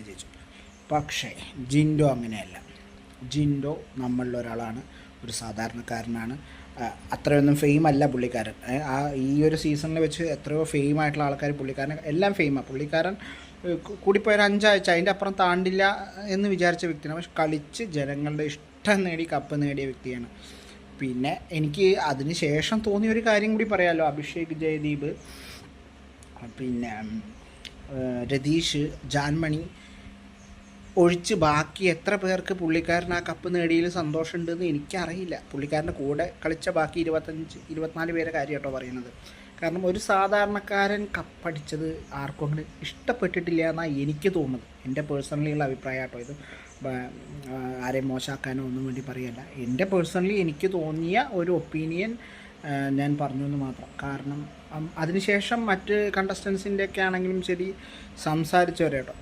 ജയിച്ചു. പക്ഷേ ജിൻഡോ അങ്ങനെയല്ല. ജിൻഡോ നമ്മളിലൊരാളാണ്, ഒരു സാധാരണക്കാരനാണ്. അത്രയൊന്നും ഫെയിം അല്ല പുള്ളിക്കാരൻ. ഈ ഒരു സീസണിൽ വെച്ച് എത്രയോ ഫെയിം ആയിട്ടുള്ള ആൾക്കാർ പുള്ളിക്കാരൻ എല്ലാം ഫെയിമാണ്. പുള്ളിക്കാരൻ കൂടിപ്പോയൊരു 5 ആഴ്ച അതിൻ്റെ അപ്പുറം താണ്ടില്ല എന്ന് വിചാരിച്ച വ്യക്തിയാണ്. പക്ഷെ കളിച്ച് ജനങ്ങളുടെ ഇഷ്ടം നേടി കപ്പ് നേടിയ വ്യക്തിയാണ്. പിന്നെ എനിക്ക് അതിന് ശേഷം തോന്നിയ ഒരു കാര്യം കൂടി പറയാമല്ലോ. അഭിഷേക്, ജയദീപ്, പിന്നെ രതീഷ്, ജാൻമണി ഒഴിച്ച് ബാക്കി എത്ര പേർക്ക് പുള്ളിക്കാരൻ ആ കപ്പ് നേടിയതിൽ സന്തോഷമുണ്ടെന്ന് എനിക്കറിയില്ല. പുള്ളിക്കാരൻ്റെ കൂടെ കളിച്ച ബാക്കി 24 പേരെ കാര്യം കേട്ടോ പറയുന്നത്. കാരണം ഒരു സാധാരണക്കാരൻ കപ്പടിച്ചത് ആർക്കും അങ്ങനെ ഇഷ്ടപ്പെട്ടിട്ടില്ല എന്നാണ് എനിക്ക് തോന്നുന്നത്. എൻ്റെ പേഴ്സണലിയുള്ള അഭിപ്രായം കേട്ടോ ഇത്. ആരെയും മോശമാക്കാനോ ഒന്നും വേണ്ടി പറയല്ല. എൻ്റെ പേഴ്സണലി എനിക്ക് തോന്നിയ ഒരു ഒപ്പീനിയൻ ഞാൻ പറഞ്ഞു എന്ന് മാത്രം. കാരണം അതിനുശേഷം മറ്റ് കണ്ടസ്റ്റൻസിൻ്റെയൊക്കെ ആണെങ്കിലും ശരി സംസാരിച്ചവരെ കേട്ടോ